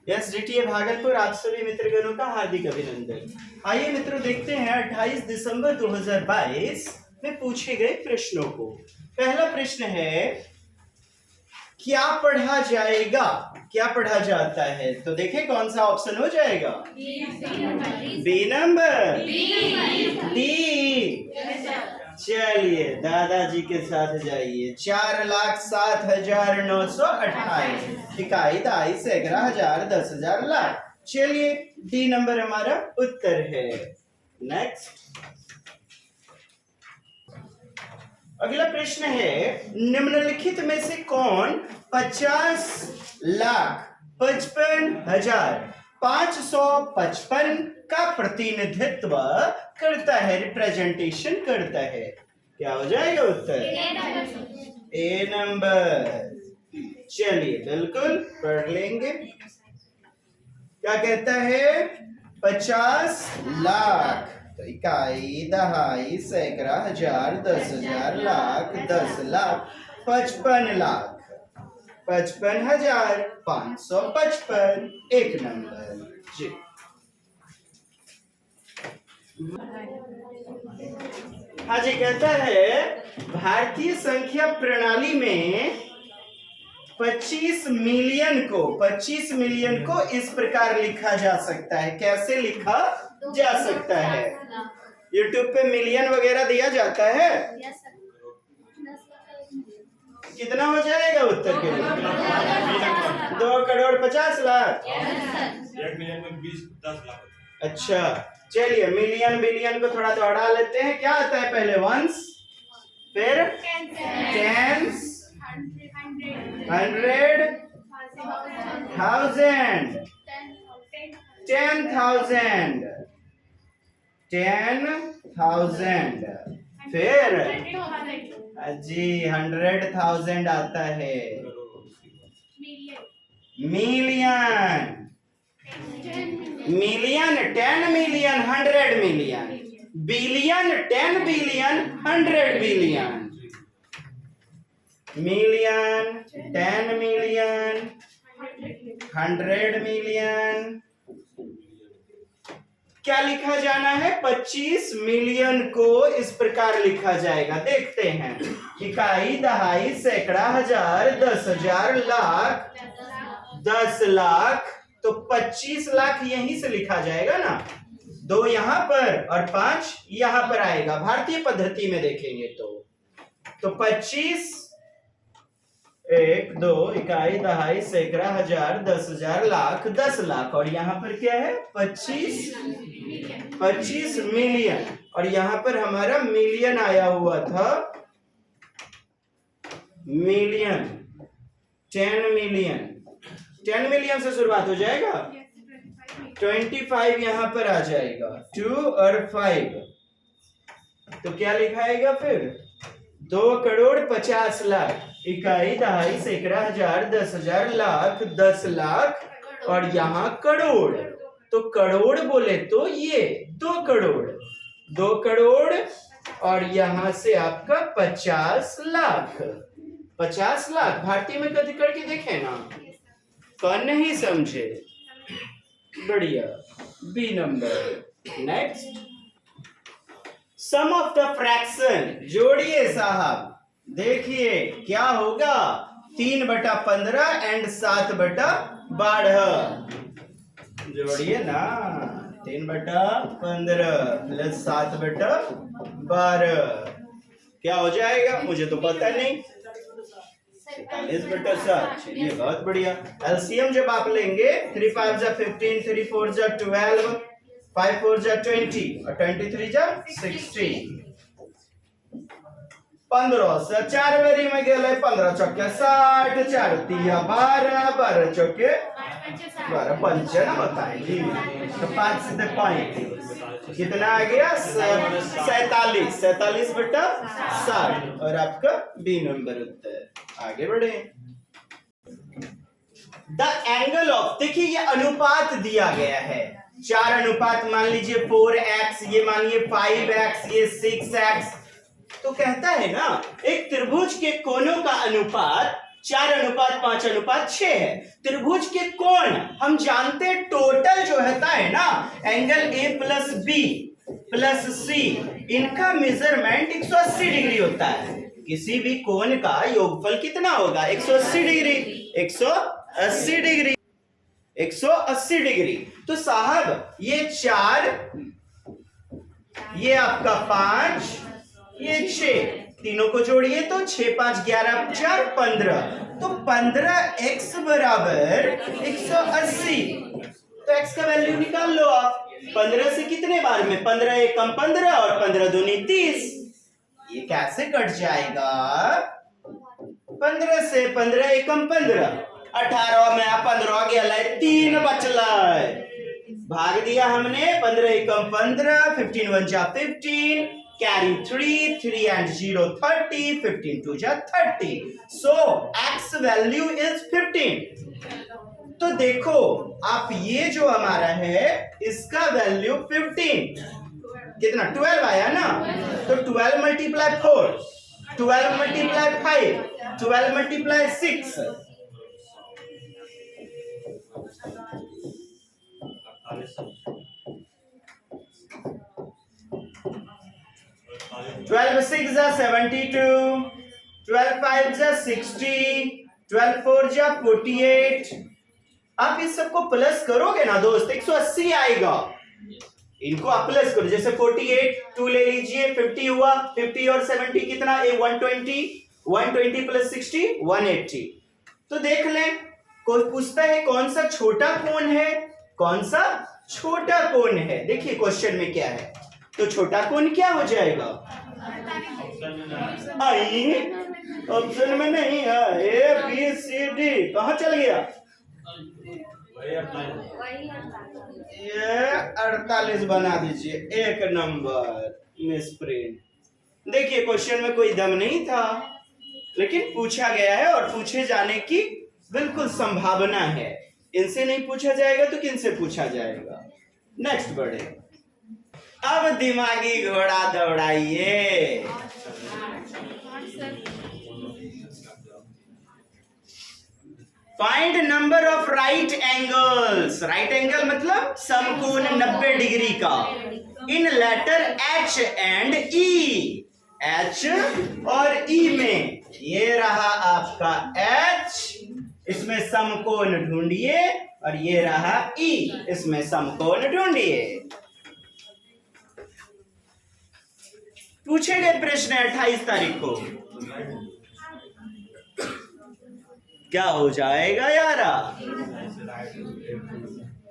एसडीटीए भागलपुर आप सभी मित्रगणों का हार्दिक अभिनंदन। आइए मित्रों देखते हैं 28 दिसंबर 2022 में पूछे गए प्रश्नों को। पहला प्रश्न है, क्या पढ़ा जाएगा? क्या पढ़ा जाता है? तो देखें कौन सा ऑप्शन हो जाएगा। B number, D. चलिए दादाजी के साथ जाइए। 4,07,928 इकाई दहाई सैकड़ा हजार 10,000 लाख। चलिए डी नंबर हमारा उत्तर है। नेक्स्ट अगला प्रश्न है, निम्नलिखित में से कौन 50,55,555 का प्रतिनिधित्व करता है, रिप्रेजेंटेशन करता है? क्या हो जाएगा उत्तर? ए नंबर। चलिए बिल्कुल पढ़ लेंगे। क्या कहता है? 50 लाख। तो इकाई दहाई सैकड़ा हजार 10,000 लाख 10 लाख 55 लाख 55,555 एक नंबर जी। हाँ जी, कहता है भारतीय संख्या प्रणाली में 25 मिलियन को इस प्रकार लिखा जा सकता है। कैसे लिखा जा सकता है? यूट्यूब पे मिलियन वगैरह दिया जाता है। कितना हो जाएगा उत्तर के लिए? 2,50,00,000। 1 मिलियन में 10 लाख। अच्छा चलिए मिलियन बिलियन को थोड़ा दौड़ा लेते हैं। क्या आता है पहले? वंस, फिर टेंस, 100, 1000, 10,000 फिर जी 100,000 आता है। Million, 10 million 100 million, billion 10 billion 100 billion, million 10 million 100 million. क्या लिखा जाना है? 25 मिलियन को इस प्रकार लिखा जाएगा। देखते हैं। इकाई दहाई सैकड़ा हजार 10,000 लाख 10 लाख। तो 25 लाख यहीं से लिखा जाएगा ना। 2 यहां पर और 5 यहां पर आएगा। भारतीय पद्धति में देखेंगे तो 25 1 2 इकाई दहाई सैकड़ा हजार 10,000 लाख 10 लाख। और यहाँ पर क्या है? 25 मिलियन। और यहाँ पर हमारा मिलियन आया हुआ था। मिलियन 10 मिलियन 10 मिलियन से शुरुआत हो जाएगा। 25 यहाँ पर आ जाएगा। 2 और 5 तो क्या लिखाएगा फिर? 2,50,00,000 इकाई दहाई सैकड़ा हजार 10,000 लाख 10 लाख। और यहाँ करोड़। तो करोड़ बोले तो ये 2 करोड़ 2 करोड़। और यहाँ से आपका 50 लाख 50 लाख। भारतीय में कभी करके देखे ना, कौन नहीं समझे? बढ़िया, B number. Next, sum of the fraction जोड़िए साहब। देखिए क्या होगा? 3/15 एंड 7/12 जोड़िए ना। 3/15 प्लस 7/12 क्या हो जाएगा? मुझे तो पता नहीं। 47/7। चलिए बहुत बढ़िया। एलसीएम जब आप लेंगे 3 5 जा 15, 3 4 जा 12, 5 4 जा 20 और 23 जा 60। 15 से 4 बारी में गेले 15 चौके 60, 4 तिया 12, 12 चौके 12 पंचे ना बताएं जी। तो 5 से 35 कितना आ गया? 47/60 और आपका बी नंबर उत्तर। आगे बढ़े। द एंगल ऑफ, देखिए ये अनुपात दिया गया है। 4 अनुपात मान लीजिए 4x, ये मानिए 5x, ये 6x। तो कहता है ना एक त्रिभुज के कोनों का अनुपात 4:5:6 है। त्रिभुज के कोण हम जानते हैं, टोटल जो होता है ना angle A plus B plus C, इनका मेजरमेंट 180 डिग्री होता है। किसी भी कोण का योगफल कितना होगा? 180 डिग्री। 180 degree, 180 degree. तो साहब ये 4, ये आपका 5, ये 6, तीनों को जोड़िए तो 6 5 11 4 15, तो 15x बराबर 180। तो x का वैल्यू निकाल लो आप। 15 से कितने बार में? 15 एकम 15 और 15 दूनी 30। ये कैसे कट जाएगा? 15 से 15 एकम 15, 18 में 15 गया, 3 बचला, भाग दिया हमने। 15 एकम 15, 15 1 जा 15, कैरी 3, 3 and 0 30, 15 2 जा 30। So x value is 15। तो देखो आप, ये जो हमारा है इसका वैल्यू 15, कितना? 12 आया ना। तो 12 मल्टीप्लाई 4, 12 मल्टीप्लाई 5, 12 मल्टीप्लाई 6, 12 6 जा 72, 12 5 जा 60, 12 4 जा 48। आप इस सबको प्लस करोगे ना दोस्त, 180 आएगा। इनको आप प्लस करो, जैसे 48 2 ले लीजिए, 50 हुआ, 50 और 70 कितना? 120, 120 प्लस 60 180। तो देख लें, कोई पूछता है कौन सा छोटा कोण है, कौन सा छोटा कोण है। देखिए क्वेश्चन में क्या है, तो छोटा कोण क्या हो जाएगा? आई ऑप्शन में नहीं है, ए बी सी डी कहां चल गया? ये 48 बना दीजिए, 1 नंबर मिस प्रिंट। देखिए क्वेश्चन में कोई दम नहीं था, लेकिन पूछा गया है और पूछे जाने की बिल्कुल संभावना है। इनसे नहीं पूछा जाएगा तो किन से पूछा जाएगा? नेक्स्ट बढ़े। अब दिमागी घोड़ा दौड़ाइए। Find number of right angles. Right angle मतलब समकोण 90 डिग्री का in letter H and E। H और E में ये रहा आपका H, इसमें समकोण ढूंढिए, और ये रहा E, इसमें समकोण ढूंढिए। पूछे गए प्रश्न 28 तारीख को क्या हो जाएगा यारा?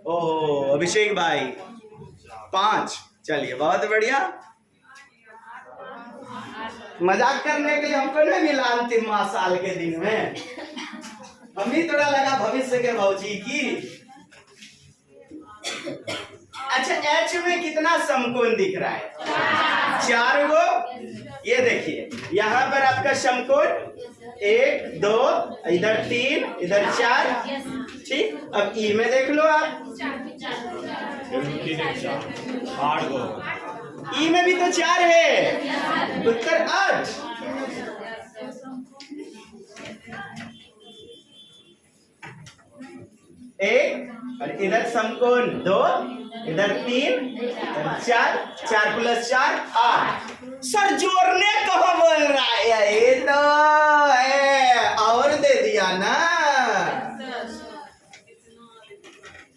ओह अभिषेक भाई 5, चलिए बहुत बढ़िया। मजाक करने के लिए हमको नहीं मिला अंतिम साल के दिन में, हमें थोड़ा लगा भविष्य के भौजी की। अच्छा एच में कितना समकोण दिख रहा है? 4 गो। ये देखिए यहाँ पर आपका समकोण 1 2, इधर 3, इधर 4, ठीक। अब ई में देख लो आप, 8 गो। ई में भी तो 4 है, उत्तर 8। एक और इधर समकोण 2, इधर 3, इधर 4, 4 + 4 8। सर जोड़ने कहो बोल रहा है, ये तो है और दे दिया ना।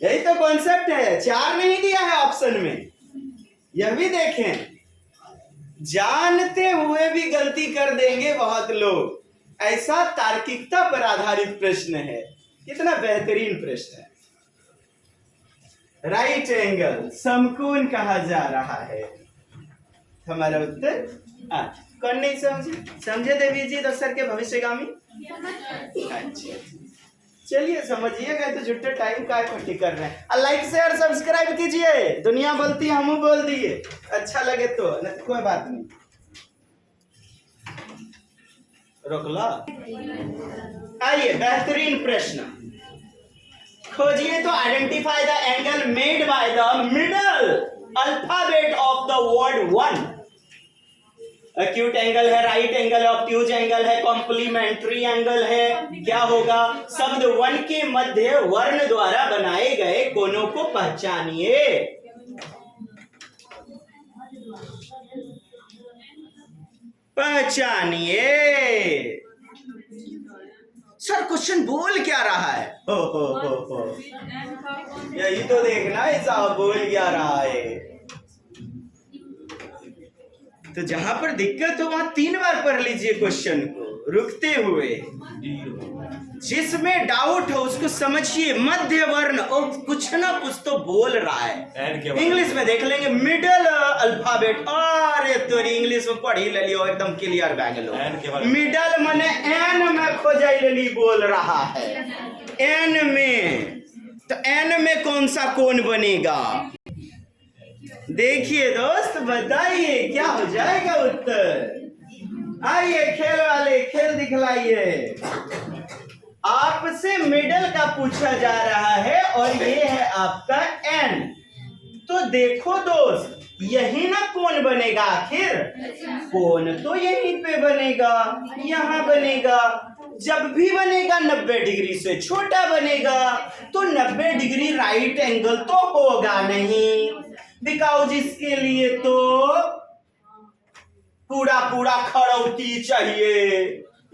यही तो कॉन्सेप्ट है, 4 नहीं दिया है ऑप्शन में। यह भी देखें, जानते हुए भी गलती कर देंगे बहुत लोग। ऐसा तार्किकता पर आधारित प्रश्न है, कितना बेहतरीन प्रश्न है। राइट एंगल समकोण कहा जा रहा है। हमारा उत्तर कौन नहीं समझे? समझे देवी जी दफ्तर के भविष्यगामी? अच्छा चलिए समझिएगा, तो झूठे टाइम का खट्टी कर रहे हैं। लाइक शेयर सब्सक्राइब कीजिए, दुनिया बोलती है हम बोल दिए, अच्छा लगे तो, नहीं तो कोई बात नहीं। रोक ला। आइए बेहतरीन प्रश्न खोजिए। तो identify the angle made by the middle alphabet of the word 1। Acute angle है, राइट एंगल है, ऑब्ट्यूज एंगल है, कॉम्प्लीमेंट्री एंगल है। क्या होगा? शब्द वन के मध्य वर्ण द्वारा बनाए गए कोनों को पहचानिए। पहचानिए। सर क्वेश्चन बोल क्या रहा है? हो यही तो देखना है साहब, बोल क्या रहा है। तो जहां पर दिक्कत हो वहां 3 बार पढ़ लीजिए क्वेश्चन को रुकते हुए। जिसमें डाउट हो उसको समझिए। मध्य वर्ण और कुछ ना कुछ तो बोल रहा है। इंग्लिश में देख लेंगे मिडल अल्फाबेट। अरे तोरी इंग्लिश में पढ़ी ले लियो एकदम क्लियर बैगलो। मिडल माने एन में खोजाई ले ली बोल रहा है। एन में तो एन में कौन सा कोण बनेगा? देखिए दोस्त, बताइए क्या हो जाएगा उत्तर। आइए खेल वाले, खेल दिखलाइए। आपसे मिडल का पूछा जा रहा है और ये है आपका एन। तो देखो दोस्त, यही ना कोण बनेगा आखिर। कोण तो यहीं पे बनेगा, यहाँ बनेगा। जब भी बनेगा 90 डिग्री से छोटा बनेगा। तो 90 डिग्री राइट एंगल तो होगा नहीं, बिकॉज इसके लिए तो पूरा पूरा खड़ौती चाहिए,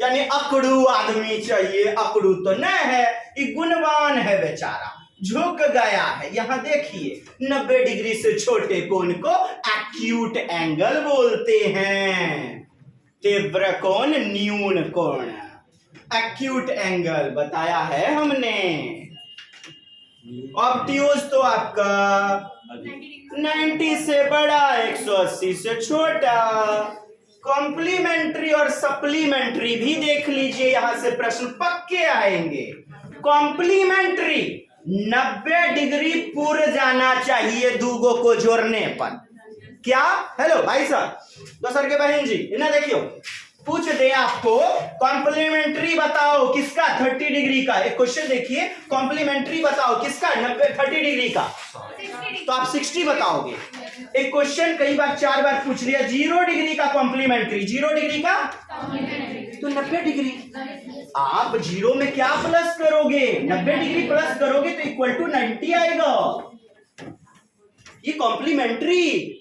यानी अकड़ू आदमी चाहिए। अकड़ू तो न है, ये गुणवान है बेचारा, झुक गया है। यहाँ देखिए 90 डिग्री से छोटे कोण को एक्यूट एंगल बोलते हैं। तीव्र कोण, न्यून कोण, एक्यूट एंगल बताया है हमने। ऑब्ट्यूज तो आपका 90 से बड़ा, 180 से छोटा। कॉम्प्लीमेंट्री और सप्लीमेंट्री भी देख लीजिए, यहां से प्रश्न पक्के आएंगे। कॉम्प्लीमेंट्री 90 डिग्री पूर्व जाना चाहिए दूगो को जोड़ने पर। क्या? हेलो भाई साहब, दोसर के बहन जी, इन्हें देखियो, पूछ दे आपको कॉम्प्लीमेंट्री बताओ किसका 30 डिग्री का। एक क्वेश्चन देखिए, कॉम्प्लीमेंट्री बताओ किसका 30 डिग्री का, तो आप 60 बताओगे। एक क्वेश्चन कई बार 4 बार पूछ लिया, 0 डिग्री का कॉम्प्लीमेंट्री, 0 डिग्री का तो 90 डिग्री। आप 0 में क्या प्लस करोगे? 90 डिग्री प्लस करोगे तो इक्वल टू 90 आएगा। ये कॉम्प्लीमेंट्री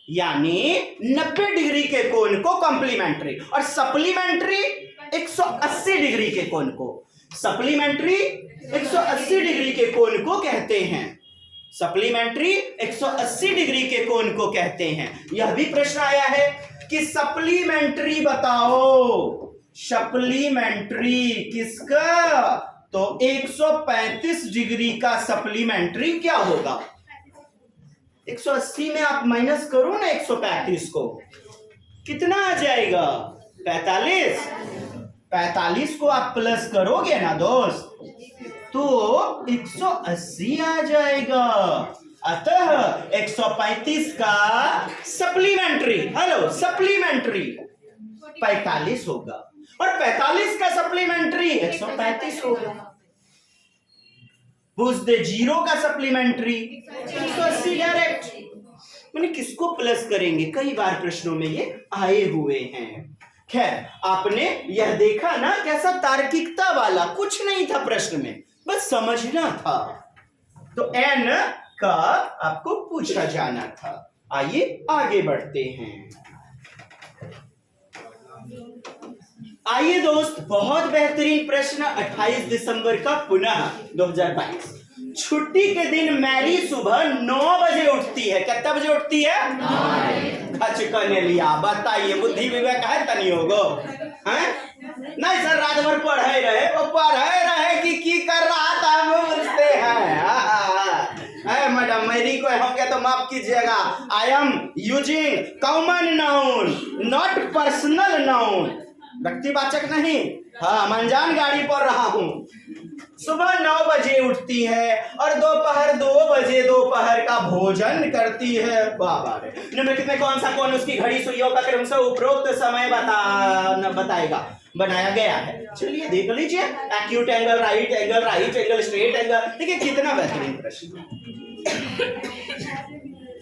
यानी 90 डिग्री के कोण को कॉम्प्लीमेंट्री, और सप्लीमेंट्री 180 डिग्री के कोण को, सप्लीमेंट्री 180 डिग्री के कोण को कहते हैं। सप्लीमेंट्री 180 डिग्री के कोण को कहते हैं। यह भी प्रश्न आया है कि सप्लीमेंट्री बताओ, सप्लीमेंट्री किसका? तो 135 डिग्री का सप्लीमेंट्री क्या होगा? 180 में आप माइनस करो ना 135 को, कितना आ जाएगा? 45। 45 को आप प्लस करोगे ना दोस्त तो 180 आ जाएगा। अतः 135 का सप्लीमेंट्री, हेलो सप्लीमेंट्री 45 होगा, और 45 का सप्लीमेंट्री 135 होगा। पूछ दे 0 का सप्लीमेंट्री 180 डायरेक्ट। मैंने किसको प्लस करेंगे, कई बार प्रश्नों में ये आए हुए हैं। खैर, आपने यह देखा ना कैसा तार्किकता वाला, कुछ नहीं था प्रश्न में, बस समझना था। तो एन का आपको पूछा जाना था। आइए आगे बढ़ते हैं। आइए दोस्त, बहुत बेहतरीन प्रश्न 28 दिसंबर का पुनः 2022। छुट्टी के दिन मैरी सुबह 9 बजे उठती है। कितना बजे उठती है? 9 बजे। करने लिया, बताइए बुद्धि विवेक है तनी होगो हैं? नहीं सर, रात भर पढ़े रहे, वो पढ़े रहे कि कर रहा था हम पूछते हैं। मैडम मेरी को होंगे तो माफ कीजिएगा। I am using common noun not personal noun, व्यक्तिवाचक नहीं। हाँ, अनजान गाड़ी पर रहा हूं। सुबह 9 बजे उठती है और दोपहर 2 बजे दोपहर का भोजन करती है। बाबा रे, निम्नलिखित में कौन सा कोण उसकी घड़ी सुइयों का क्रम से उपरोक्त समय बताएगा, बनाया गया है। चलिए देख लीजिए, acute angle, right angle, straight angle. देखिए कितना बेहतरीन प्रश्न।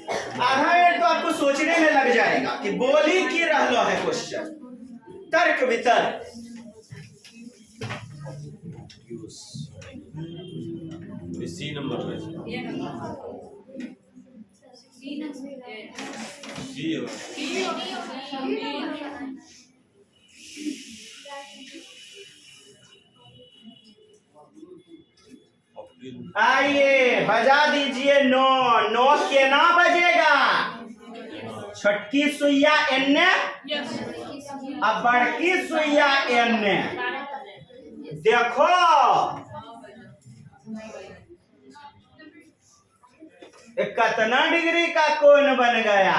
आधा मिनट तो आपको सोचने में लग जाएगा कि बोली की रहलो है क्वेश्चन, तर्क वितर्क। सी नंबर में सी आइए बजा दीजिए नो। नो केना बजेगा? छोटकी सुइया एन्ने, अब बड़की सुइया एन्ने। देखो कितना डिग्री का कोण बन गया।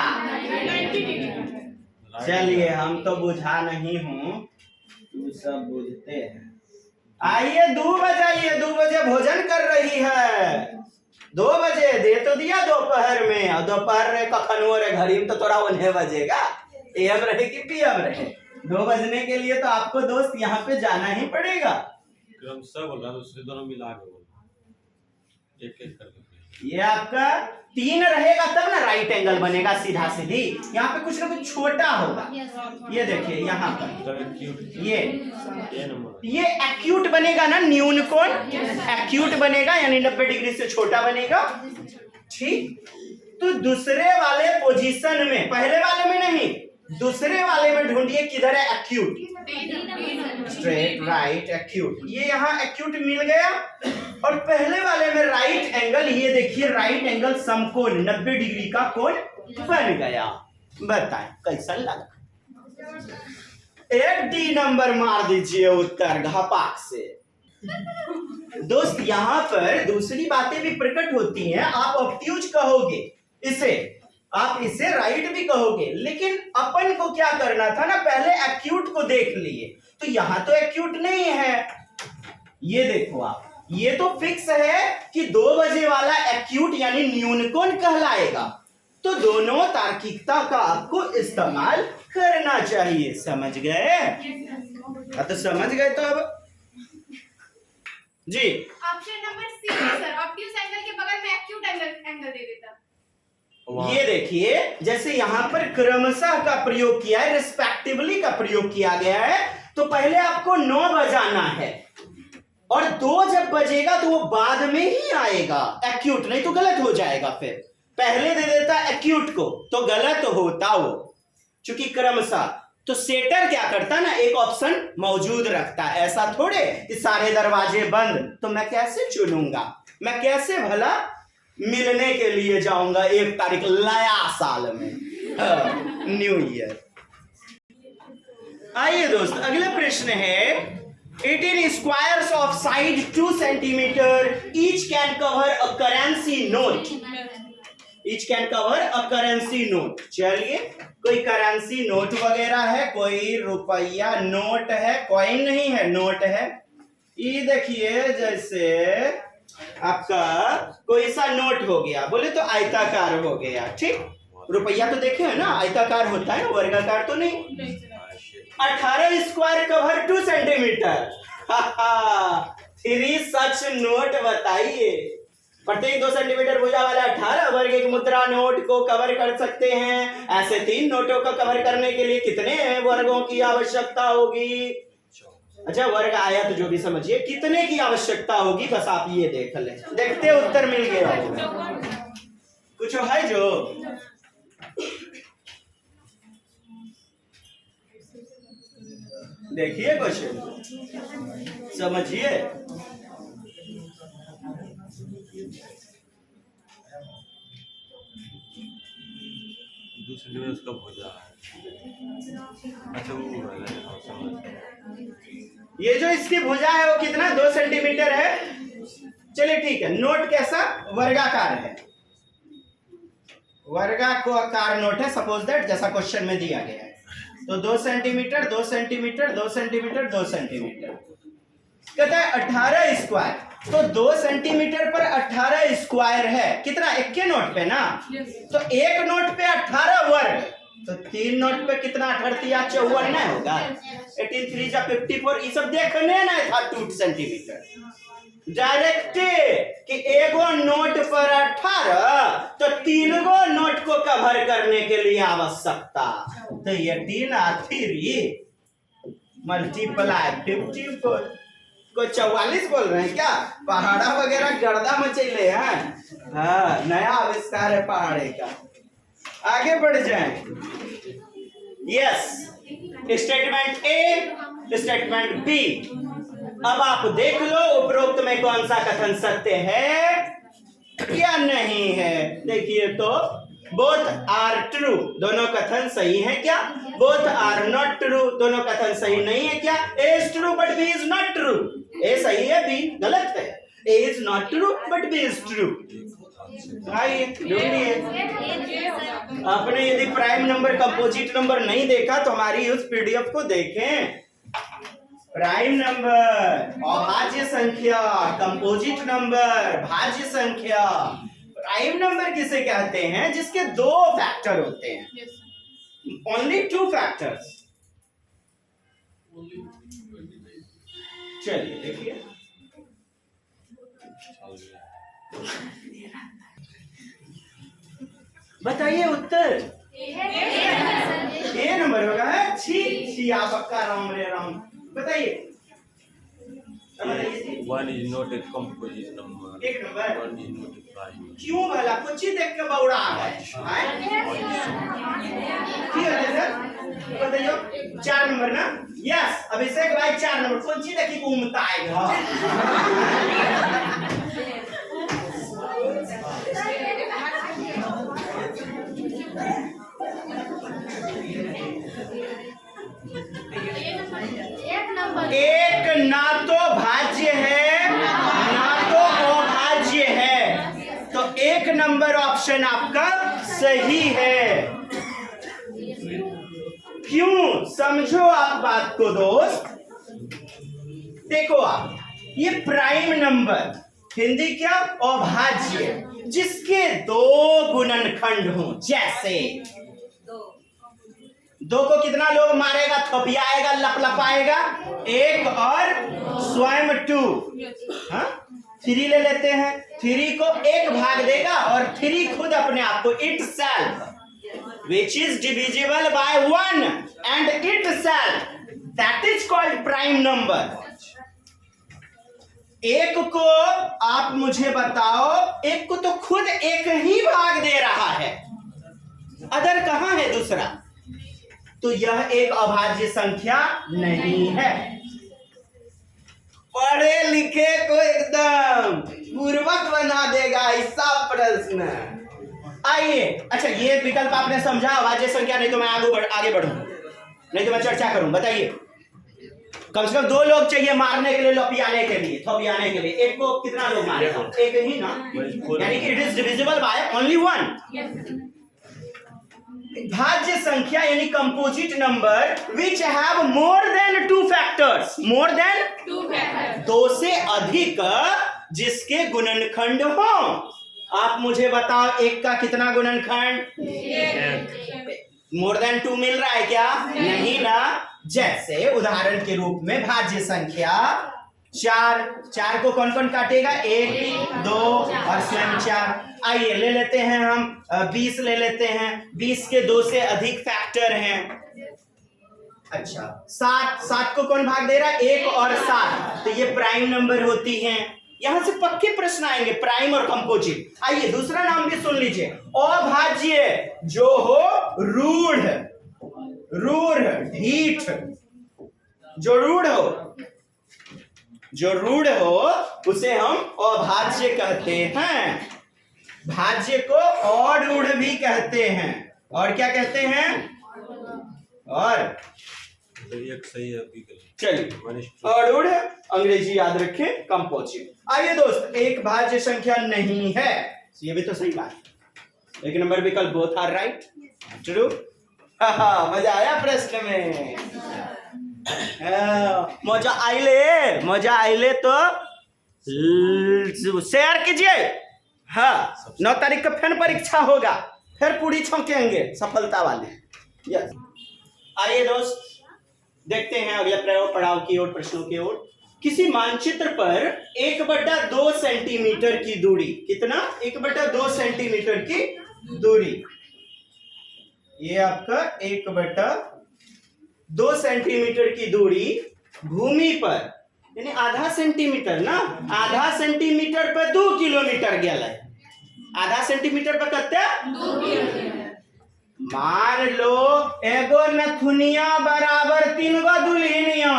चलिए हम तो बुझा नहीं हूँ, तू सब बुझते हैं। आइए 2 बजाइए, 2 बजे भोजन कर रही है। 2 बजे दे तो दिया दोपहर में, और दोपहर में कखन रे घड़ी में तो थोड़ा 1 बजेगा। एम रहे कि पीएम रहे, 2 बजने के लिए तो आपको दोस्त यहाँ पे जाना ही पड़ेगा। क्रम सब बोल रहा है, दूसरे दोनों मिला के बोल, एक एक करके। ये आपका 3 रहेगा तब ना राइट एंगल बनेगा सीधा सीधी। यहाँ पे कुछ ना कुछ छोटा होगा। ये देखिए यहाँ पर ये एक्यूट बनेगा ना, न्यून कोण एक्यूट बनेगा, यानी 90 डिग्री से छोटा बनेगा। ठीक, तो दूसरे वाले पोजीशन में, पहले वाले में नहीं, दूसरे वाले में ढूंढिए किधर है एक्यूट। स्ट्रेट राइट एक्यूट, ये यहाँ एक्यूट मिल गया। और पहले वाले में राइट एंगल, ये देखिए राइट एंगल समकोण 90 डिग्री का कोण बन गया। बताएं कैसा लगा? 8D नंबर मार दीजिए उत्तर घपाक से। दोस्त यहाँ पर दूसरी बातें भी प्रकट होती हैं। आप ऑब्ट्यूज कहोगे इसे, आप इसे राइट भी कहोगे, लेकिन अपन को क्या करना था ना, पहले एक्यूट को देख लिए। तो यहाँ तो एक्यूट नहीं है। ये देखो आप, ये तो फिक्स है कि 2 बजे वाला एक्यूट यानी न्यून कोण कहलाएगा। तो दोनों तार्किकता का आपको इस्तेमाल करना चाहिए। समझ गए? तो समझ गए तो अब जी option number C sir, obtuse angle के बगल में एक्यूट एंगल दे देता। ये देखिए जैसे यहाँ पर क्रमशः का प्रयोग किया है, रिस्पेक्टिवली का प्रयोग किया गया है। तो पहले आपको 9 बजाना है, और 2 जब बजेगा तो वो बाद में ही आएगा एक्यूट, नहीं तो गलत हो जाएगा। फिर पहले दे देता एक्यूट को तो गलत होता वो, चूंकि क्रमशः। तो सेटर क्या करता ना, एक ऑप्शन मौजूद रखता। ऐसा थोड़े कि सारे दरवाजे बंद, तो मैं कैसे चुनूंगा? मैं कैसे भला मिलने के लिए जाऊंगा 1 तारीख नया साल में, न्यू ईयर। आइए दोस्त अगला प्रश्न है, 18 squares of side 2 centimeter each can cover a currency note. Each can cover a currency note. चलिए कोई करेंसी नोट वगैरह है, कोई रुपया नोट है, कॉइन नहीं है, नोट है। ये देखिए जैसे आपका कोई सा नोट हो गया, बोले तो आयताकार हो गया। ठीक, रुपया तो देखे है ना, आयताकार होता है, वर्गाकार तो नहीं। 18 स्क्वायर कवर 2 सेंटीमीटर। 3 सच नोट बताइए। प्रत्येक 2 सेंटीमीटर भुजा वाला 18 वर्ग एक मुद्रा नोट को कवर कर सकते हैं। ऐसे 3 नोटों को कवर करने के लिए कितने वर्गों की आवश्यकता होगी? अच्छा, वर्ग आया तो जो भी समझिए, कितने की आवश्यकता होगी बस आप ये देख लें। देखते उत्तर मिल गया होगा। कुछ है जो देखिए क्वेश्चन समझिए। दूसरे में उसका भुजा है। अच्छा वो ये जो इसकी भुजा है वो कितना 2 सेंटीमीटर है। चलिए ठीक है, नोट कैसा वर्गाकार है, वर्गाकार नोट है सपोज दैट, जैसा क्वेश्चन में दिया गया है। तो 2 सेंटीमीटर 2 सेंटीमीटर 2 सेंटीमीटर 2 सेंटीमीटर कहता है 18 स्क्वायर। तो 2 सेंटीमीटर पर 18 स्क्वायर है कितना, एक के नोट पे ना। तो एक नोट पे 18 वर्ग, तो 3 नोट पे कितना 38 या 54 ना होगा। 18 3 जा 54, ये सब देखने ना था 2 सेंटीमीटर डायरेक्ट कि एगो नोट पर 18 तो 3 गो नोट कवर करने के लिए आवश्यकता। तो 18 और 3 मल्टीप्लाई 54। कोई 44 बोल रहे हैं क्या? पहाड़ा वगैरह गर्दा मचेले हैं। हाँ, नया आविष्कार है पहाड़े का। आगे बढ़ जाएं। Yes, statement A, statement B. अब आप देख लो उपरोक्त में कौन सा कथन सत्य है या नहीं है। देखिए तो बोथ आर ट्रू, दोनों कथन सही है क्या? बोथ आर नॉट ट्रू, दोनों कथन सही नहीं है क्या? A is true but B is not true. A सही है, बी गलत है। A is not true but B is true. आइए ढूंढिए। आपने यदि प्राइम नंबर कंपोजिट नंबर नहीं देखा तो हमारी उस पीडीएफ को देखें। प्राइम नंबर, अभाज्य संख्या, कंपोजिट नंबर, भाज्य संख्या। प्राइम नंबर किसे कहते हैं? जिसके 2 फैक्टर होते हैं, ओनली 2 फैक्टर्स। चलिए देखिए, बताइए उत्तर। ए नंबर होगा। है छी आप पक्का राम रे राम। बताइए। 1 is not a composite number. एक number 1 is not a prime. क्यों भला? कुछ ही देख के बौड़ा आ गए। ठीक है सर, बताइए। 4 नंबर ना? यस, अभिषेक भाई 4 नंबर। कौन सी देखी घूमता आएगा? एक ना तो भाज्य है ना तो अभाज्य है, तो एक नंबर ऑप्शन आपका सही है। क्यों? समझो आप बात को दोस्त। देखो आप, ये प्राइम नंबर, हिंदी क्या? अभाज्य, जिसके 2 गुणनखंड हों। जैसे 2 को कितना लोग मारेगा? थपियाएगा, लपलपाएगा। 1 और स्वयं 2। हाँ, 3 ले लेते हैं। 3 को 1 भाग देगा और 3 खुद अपने आप को itself, which is divisible by 1 and itself, that is called prime number। 1 को आप मुझे बताओ, 1 को तो खुद 1 ही भाग दे रहा है, अदर कहां है दूसरा? तो यह एक अभाज्य संख्या नहीं है। पढ़े लिखे को एकदम पूर्वक बना देगा ऐसा प्रश्न। आइए, अच्छा ये विकल्प आपने समझा, अभाज्य संख्या। नहीं तो मैं आगे बढ़ूं, नहीं तो मैं चर्चा करूं। बताइए, कम से कम 2 लोग चाहिए मारने के लिए, लपियाने के लिए, थपियाने के लिए। 1 को कितना लोग मारेगा? 1 ही ना, यानी कि it is divisible by only 1। भाज्य संख्या यानी composite number which have more than 2 factors, more than 2 से अधिक जिसके गुणनखंड हो। आप मुझे बताओ 1 का कितना गुणनखंड? मोर देन 2 मिल रहा है क्या? नहीं ना। जैसे उदाहरण के रूप में भाज्य संख्या 4 को कौन कौन काटेगा? 1, 2 और स्वयं 4। आइए ले लेते हैं हम 20 ले लेते हैं। 20 के 2 से अधिक फैक्टर हैं। अच्छा 7 को कौन भाग दे रहा है? 1 और 7। तो ये प्राइम नंबर होती हैं। यहां से पक्के प्रश्न आएंगे, प्राइम और कंपोजिट। आइए दूसरा नाम भी सुन लीजिए, अभाज्य, जो हो रूढ़, ढीठ, जो रूढ़ हो उसे हम अभाज्य कहते हैं। भाज्य को अरूढ़ भी कहते हैं। और क्या कहते हैं? और एक सही है, चलिए अरूढ़, अंग्रेजी याद रखें, कंपोजिट। आइए दोस्त, एक भाज्य संख्या नहीं है, ये भी तो सही बात है। 1 नंबर विकल्प बोथ आर राइट, ट्रू। मजा आया प्रश्न में? मजा आइले तो शेयर कीजिए। हाँ, 9 तारीख का फिर परीक्षा होगा, फिर पूरी छौंकेंगे सफलता वाली। यस, आइए दोस्त देखते हैं अगले प्रयोग पड़ाव की ओर, प्रश्नों की ओर। किसी मानचित्र पर 1/2 सेंटीमीटर की दूरी, कितना? 1/2 सेंटीमीटर की दूरी ये आपका 1/2 सेंटीमीटर की दूरी भूमि पर, यानी आधा सेंटीमीटर ना, आधा सेंटीमीटर पर 2 किलोमीटर गेल है। आधा सेंटीमीटर पर कते 2 किलोमीटर। मान लो एगो नथुनिया बराबर 3 गो दुल्हनिया,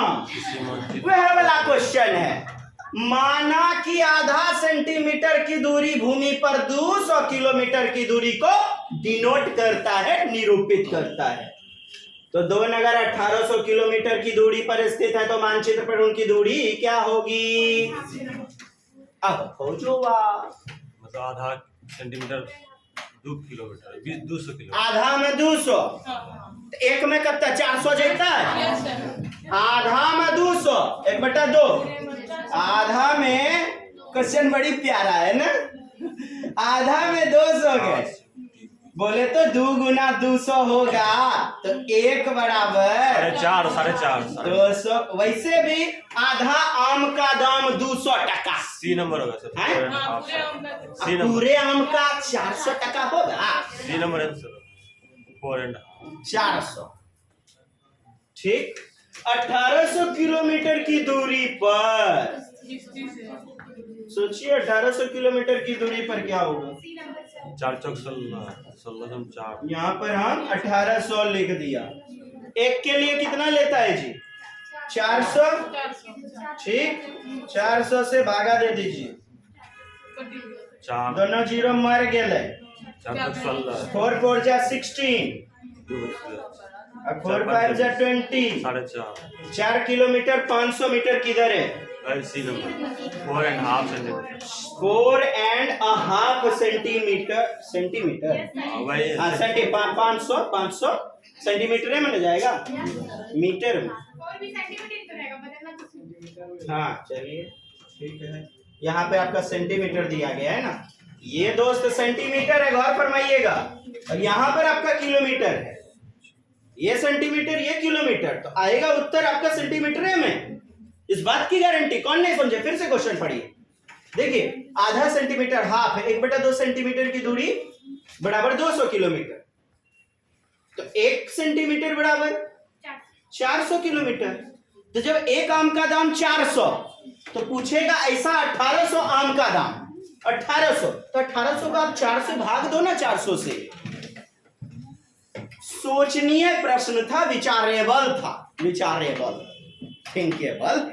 वह वाला क्वेश्चन है। माना कि आधा सेंटीमीटर की दूरी भूमि पर 200 किलोमीटर की दूरी को डिनोट करता है, निरूपित करता है। तो दो नगर 1800 किलोमीटर की दूरी पर स्थित है, तो मानचित्र पर उनकी दूरी क्या होगी? अब हो जो मतलब आधा सेंटीमीटर 2 किलोमीटर 200 किलोमीटर। आधा में 200, तो एक में कितना 400 जाता है। आधा में 200 1/2, आधा में क्वेश्चन बड़ी प्यारा है ना, आधा में 200 गए, बोले तो 2 गुना 200 होगा, तो 1 बराबर 4.5 200। वैसे भी आधा आम का दाम 200 टका, सी नंबर होगा सर। हैं? सी नंबर, पूरे आम का 400 टका होगा। सी नंबर है सर 4.5। 400, ठीक। 1800 किलोमीटर की दूरी पर सोचिए, 1800 किलोमीटर की दूरी पर क्या होगा? 4 चौक 16 यहाँ पर हम 1800 लिख दिया। एक के लिए कितना लेता है जी? 400, ठीक। 400 से भागा दे दीजिए, 4 दोनों जीरो मर गए। 4 चौक 16 4 4 जा 16, 4 5 जा 20, 4.5 4 किलोमीटर 500 मीटर किधर है? सी नंबर 4.5 सेंटीमीटर। 4.5 सेंटीमीटर वही हाँ, 500 सेंटीमीटर में मिल जाएगा, मीटर में। और भी सेंटीमीटर तो रहेगा, बदलना तो। हाँ चलिए ठीक है, यहाँ पे आपका सेंटीमीटर दिया गया है ना, ये दोस्त सेंटीमीटर है, गौर फरमाइएगा। और यहाँ पर आपका किलोमीटर है, ये सेंटीमीटर ये किलोमीटर, तो आएगा उत्तर आपका सेंटीमीटर में। इस बात की गारंटी कौन नहीं समझे? फिर से क्वेश्चन पढ़िए, देखिए आधा सेंटीमीटर हाफ है, 1/2 सेंटीमीटर की दूरी बराबर 200 किलोमीटर, तो 1 सेंटीमीटर बराबर 400 किलोमीटर। तो जब एक आम का दाम 400, तो पूछेगा ऐसा 1800 आम का दाम 1800, तो 1800 का आप 4 से भाग दो ना, 400 से। सोचनीय प्रश्न था, विचारेबल था, विचारेबल, थिंकेबल।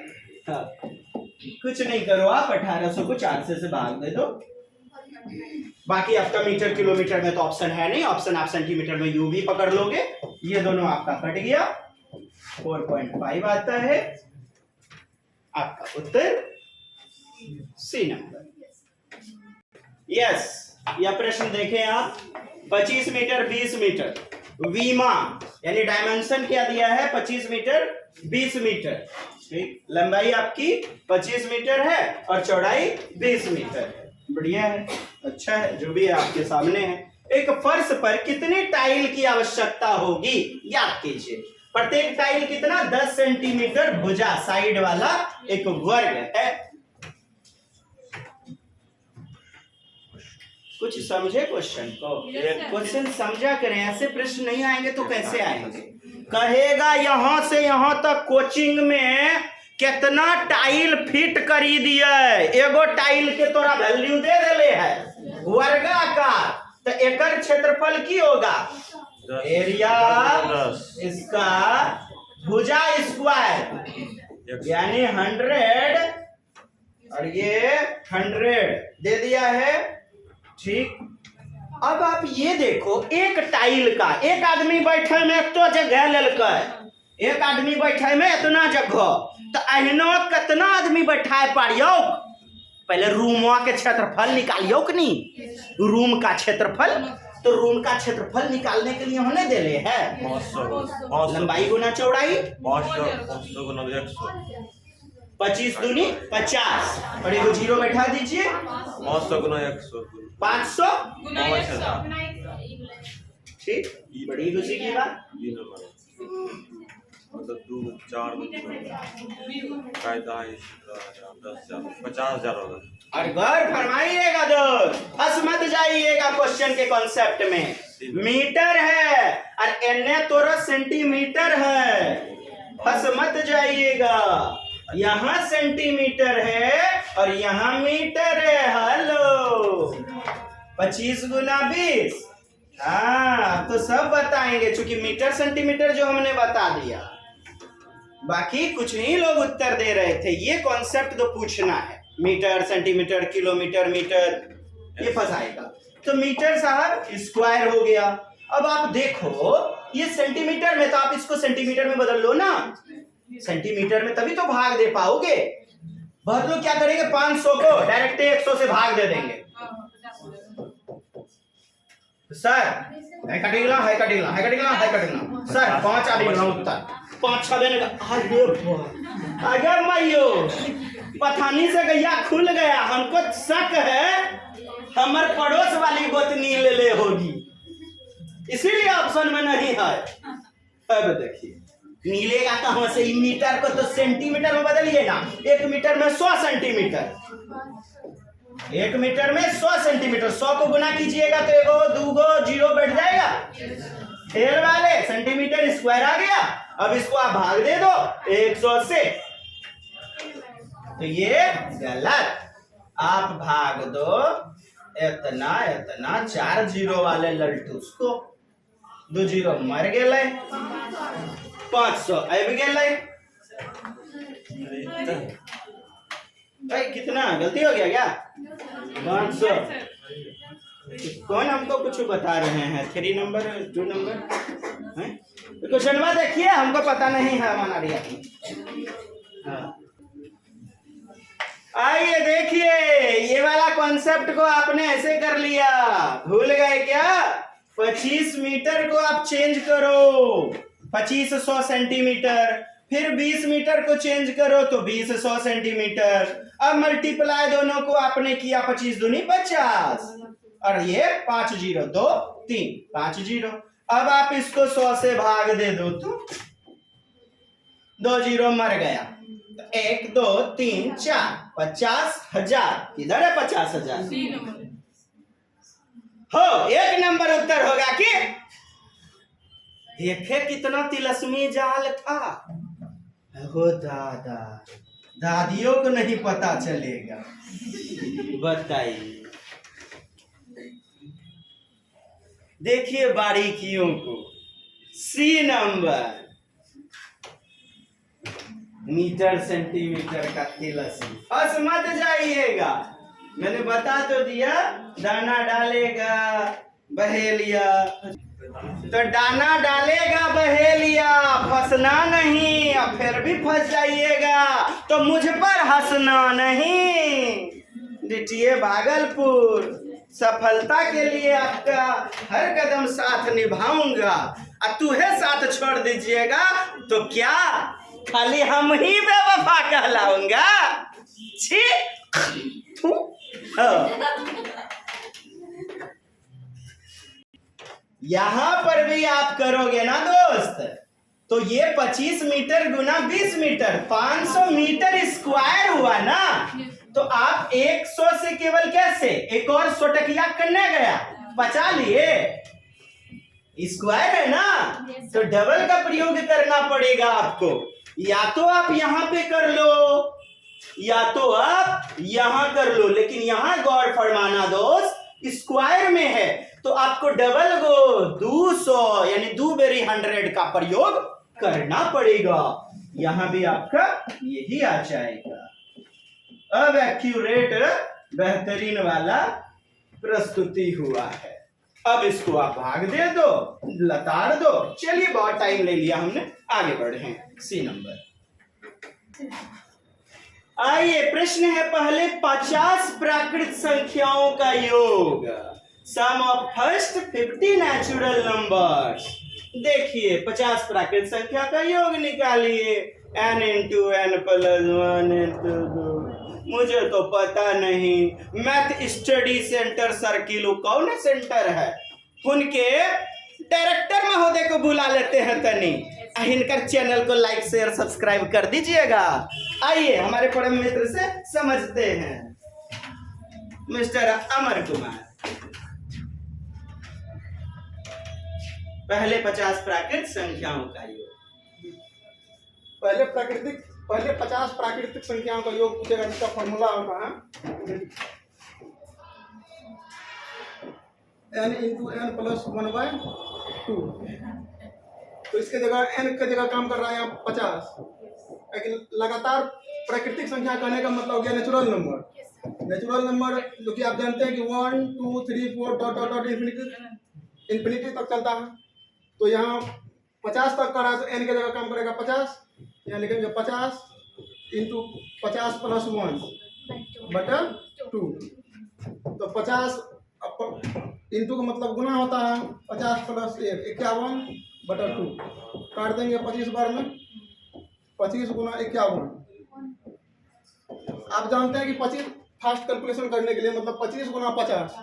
कुछ नहीं करो आप, 1800 को 400 से भाग दे दो। बाकी आपका मीटर किलोमीटर में तो ऑप्शन है नहीं, ऑप्शन आप सेंटीमीटर में यू भी पकड़ लोगे। ये दोनों आपका कट गया, 4.5 आता है आपका उत्तर, सी नंबर। यस, यह प्रश्न देखें आप, 25 मीटर 20 मीटर वीमा, यानी डायमेंशन क्या दिया है? 25 मीटर 20 मीटर, ठीक। लंबाई आपकी 25 मीटर है और चौड़ाई 20 मीटर है। बढ़िया है, अच्छा है, जो भी है आपके सामने है। एक फर्श पर कितनी टाइल की आवश्यकता होगी याद कीजिए। प्रत्येक टाइल कितना? 10 सेंटीमीटर भुजा, साइड वाला एक वर्ग है। कुछ समझे क्वेश्चन को? क्वेश्चन समझा करें, ऐसे प्रश्न नहीं आएंगे तो कैसे आएंगे? कहेगा यहां से यहां तक कोचिंग में कितना टाइल फिट करी दिया है, एगो टाइल के तोरा वैल्यू दे देले है वर्गाकार, तो एकर क्षेत्रफल की होगा? एरिया इसका भुजा स्क्वायर, यानी 100 और ये 100 दे दिया है, ठीक। अब आप ये देखो, एक टाइल का एक आदमी बैठे में तो जगह लेलकै, एक आदमी बैठे में इतना जगह, तो अहिनो कितना आदमी बैठाए पारियो? पहले रूमवा के क्षेत्रफल निकालियो कि नहीं, रूम का क्षेत्रफल, तो रूम का क्षेत्रफल निकालने के लिए हमने दे ले है 500 लंबाई गुना चौड़ाई, 500 गुना 100, 25 दूनी 50 और एगो जीरो बैठा दीजिए, 500 गुना 100, 500, गुना 100, ठीक। बड़ी खुशी की बात। ये नंबर मतलब 2 4 कायदा 50,000 होगा। और गौर फरमाइएगा दोस्त, फंस मत जाइएगा क्वेश्चन के कॉन्सेप्ट में। मीटर है और एन तोरा सेंटीमीटर है, फंस मत जाइएगा। यहाँ सेंटीमीटर है और यहाँ मीटर है। हेलो 25 गुना 20। हाँ तो सब बताएंगे, चूंकि मीटर सेंटीमीटर जो हमने बता दिया, बाकी कुछ ही लोग उत्तर दे रहे थे। ये कॉन्सेप्ट तो पूछना है, मीटर सेंटीमीटर किलोमीटर मीटर, ये फंसाएगा। तो मीटर साहब स्क्वायर हो गया। अब आप देखो ये सेंटीमीटर में, तो आप इसको सेंटीमीटर में बदल लो ना, सेंटीमीटर में तभी तो भाग दे पाओगे। बहुत लोग क्या करेंगे, 500 को डायरेक्ट 100 से भाग दे देंगे। सर है कटेगा सर 5 आ गया उत्तर, 5 6 देने का। अरे माइयो पथानी से गैया खुल गया, हमको शक है हमार पड़ोस वाली गोतनी ले ले होगी, इसीलिए ऑप्शन में नहीं है। अब देखिए मिलेगा कहां से, मीटर को तो सेंटीमीटर में बदलिए ना। 1 मीटर में 100 सेंटीमीटर, 1 मीटर में 100 सेंटीमीटर, 100 को गुना कीजिएगा तो एगो दूगो जीरो बैठ जाएगा, ढेर वाले सेंटीमीटर स्क्वायर आ गया। अब इसको आप भाग दे दो 100 से, तो ये गलत। आप भाग दो इतना इतना, 4 जीरो वाले लल्टूस को, 2 जीरो मर गए, 500 अब गए। भाई कितना गलती हो गया क्या? 500। कौन हमको कुछ बता रहे हैं? 3 नंबर 2 नंबर है? क्वेश्चन में देखिए, हमको पता नहीं है हमारा रिया। हाँ आइए देखिए, ये वाला कॉन्सेप्ट को आपने ऐसे कर लिया, भूल गए क्या? 25 मीटर को आप चेंज करो 25 100 सेंटीमीटर, फिर 20 मीटर को चेंज करो तो 20 100 सेंटीमीटर। अब मल्टीप्लाई दोनों को आपने किया, 25 दूनी 50 और ये 5 जीरो 2 3 5 जीरो। अब आप इसको 100 से भाग दे दो तो 2 जीरो मर गया, 1 2 3 4 50,000। इधर है 50,000 हो। 1 नंबर उत्तर होगा कि देखे कितना तिलस्मी जाल था हो दादा, दादियों को नहीं पता चलेगा। बताइए, देखिए बारीकियों को। सी नंबर मीटर सेंटीमीटर का तिलस्मी, फंस मत जाइएगा। मैंने बता तो दिया, दाना डालेगा बहेलिया, तो दाना डालेगा बहेलिया, फंसना नहीं। और फिर भी फंस जाइएगा तो मुझ पर हंसना नहीं। डिटिए भागलपुर, सफलता के लिए आपका हर कदम साथ निभाऊंगा, और तुहे साथ छोड़ दीजिएगा तो क्या खाली हम ही बेवफा कहलाऊंगा? छी। यहां पर भी आप करोगे ना दोस्त, तो ये 25 मीटर गुना 20 मीटर 500 मीटर स्क्वायर हुआ ना। तो आप 100 से केवल कैसे एक और 100 टकिया करने गया, बचा लिए, स्क्वायर है ना, तो डबल का प्रयोग करना पड़ेगा आपको। या तो आप यहाँ पे कर लो या तो आप यहाँ कर लो, लेकिन यहाँ गौर फरमाना दोस्त, स्क्वायर में है तो आपको डबल गो 200 यानी 2 बेरी 100 का प्रयोग करना पड़ेगा। यहाँ भी आपका यही आ जाएगा। अब एक्यूरेट बेहतरीन वाला प्रस्तुति हुआ है। अब इसको आप भाग दे दो, लताड़ दो। चलिए बहुत टाइम ले लिया हमने, आगे बढ़े हैं। सी नंबर आइए, प्रश्न है पहले 50 प्राकृत संख्याओं का योग, सम ऑफ फर्स्ट 50 नेचुरल नंबर्स। देखिए 50 प्राकृत संख्या का योग निकालिए, n into n plus 1 into 2। मुझे तो पता नहीं, मैथ स्टडी सेंटर सर्किल कौन सेंटर है, उनके डायरेक्टर महोदय को बुला लेते हैं तनी। इनकर चैनल को लाइक शेयर सब्सक्राइब कर दीजिएगा। आइए हमारे परम मित्र से समझते हैं, मिस्टर अमर कुमार। पहले 50 प्राकृत संख्याओं का योग। पहले 50 प्राकृतिक संख्याओं का योग पूछेगा, जिसका फॉर्मूला होता है n इंटू n प्लस 1/2। तो इसके जगह n की जगह काम कर रहा है यहाँ 50। लेकिन लगातार प्राकृतिक संख्या कहने का मतलब हो गया नेचुरल नंबर। नेचुरल नंबर जो कि आप जानते हैं कि 1 2 3 4 डॉट डॉट डॉट इन्फिनिटी तक चलता है। तो यहाँ 50 तक कर रहा है तो n की जगह काम करेगा 50। यहाँ लिखेंगे 50 इंटू 50 प्लस 1/2। तो 50 इंटू का मतलब गुना होता है 50 प्लस 1 51/2। काट देंगे 25 बार में, 25 गुना 51। आप जानते हैं कि 25 फास्ट कैलकुलेशन करने के लिए मतलब 25 गुना 50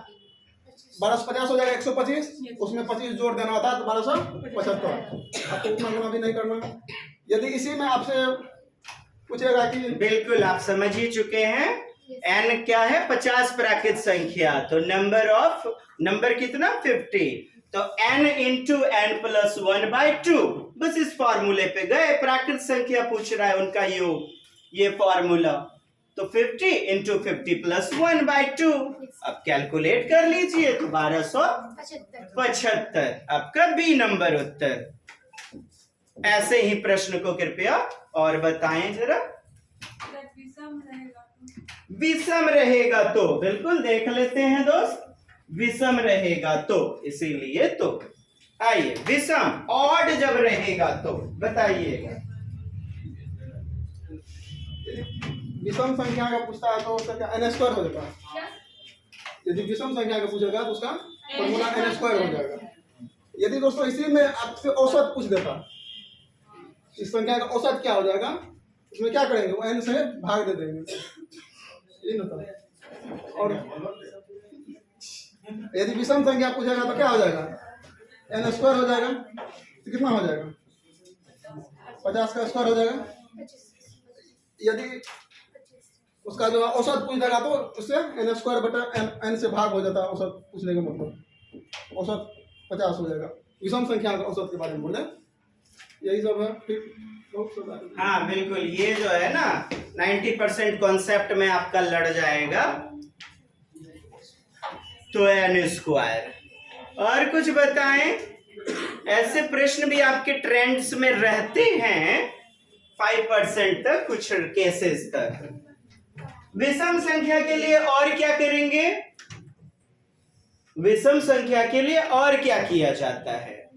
1250 हो जाएगा 125। उसमें 25 जोड़ देना होता है तो 1275। आपको उतना गुना भी नहीं करना। यदि इसी में आपसे पूछेगा कि बिल्कुल आप समझ ही चुके हैं n क्या है 50 प्राकृत संख्या, तो नंबर कितना 50। तो n इंटू n प्लस 1/2। बस इस फॉर्मूले पे गए, प्राकृत संख्या पूछ रहा है उनका योग, ये फॉर्मूला। तो 50 इंटू 50 प्लस 1/2। अब कैलकुलेट कर लीजिए तो 1275 आपका बी नंबर उत्तर। ऐसे ही प्रश्न को कृपया और बताएं जरा। विषम रहेगा तो बिल्कुल देख लेते हैं दोस्त, विषम रहेगा तो, इसीलिए तो आइए विषम ऑड जब रहेगा तो बताइएगा। विषम संख्या का पूछता है तो उसका n स्क्वायर हो जाता है। यदि विषम संख्या का पूछेगा तो उसका फॉर्मूला n स्क्वायर हो जाएगा। यदि दोस्तों इसी में आपसे औसत पूछ देता, इस संख्या का औसत क्या हो जाएगा, इसमें क्या करेंगे, वो n से भाग दे देंगे, ये होता है। और यदि विषम संख्या पूछेगा तो क्या हो जाएगा, n स्क्वायर हो जाएगा। तो कितना हो जाएगा, 50 का स्क्वायर हो जाएगा। यदि उसका जो औसत पूछ देगा तो उससे n स्क्वायर बटा n से भाग हो जाता है। औसत पूछने का मतलब औसत 50 हो जाएगा। विषम संख्या का औसत के बारे में बोले, यही सब है। फिर हाँ बिल्कुल, ये जो है ना 90% कॉन्सेप्ट में आपका लड़ जाएगा। तो n स्क्वायर। और कुछ बताएं, ऐसे प्रश्न भी आपके ट्रेंड्स में रहते हैं 5% तक, कुछ केसेस तक। विषम संख्या के लिए और क्या करेंगे, विषम संख्या के लिए और क्या किया जाता है।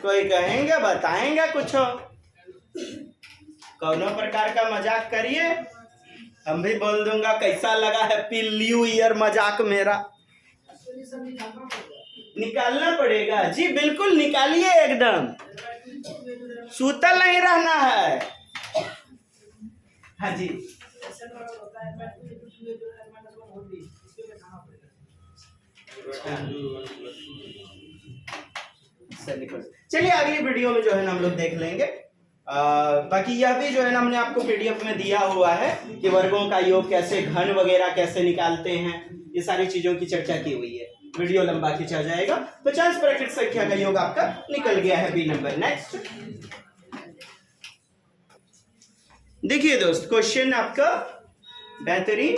कोई कहेंगे, बताएंगे कुछ, कौनो प्रकार का मजाक करिए, हम भी बोल दूंगा कैसा लगा हैप्पी न्यू ईयर मजाक मेरा। निकालना पड़ेगा जी, बिल्कुल निकालिए, एकदम सूतल नहीं रहना है। हाँ जी चलिए अगली वीडियो में जो है ना हम लोग देख लेंगे। बाकी यह भी जो है ना हमने आपको पीडीएफ में दिया हुआ है कि वर्गों का योग कैसे, घन वगैरह कैसे निकालते हैं, ये सारी चीजों की चर्चा की हुई है। वीडियो लंबा खींचा जाएगा। 50 प्राकृत संख्या का योग आपका निकल गया है बी नंबर। नेक्स्ट देखिए दोस्त, क्वेश्चन आपका बेहतरीन।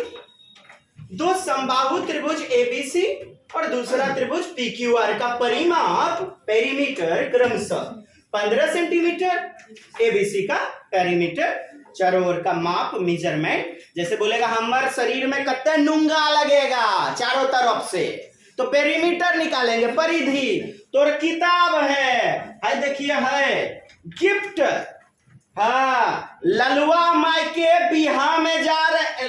दो समबाहु त्रिभुज एबीसी और दूसरा त्रिभुज पीक्यूआर का परिमाप पेरीमीटर क्रमशः 15 सेंटीमीटर, एबीसी का पेरीमीटर चारों ओर का माप मेजरमेंट, जैसे बोलेगा हमारे शरीर में कितना नुंगा लगेगा चारों तरफ से, तो पेरीमीटर निकालेंगे, परिधि। तो किताब है देखिए, है गिफ्ट। हाँ, ललुआ माई के बिहा में जा रहे,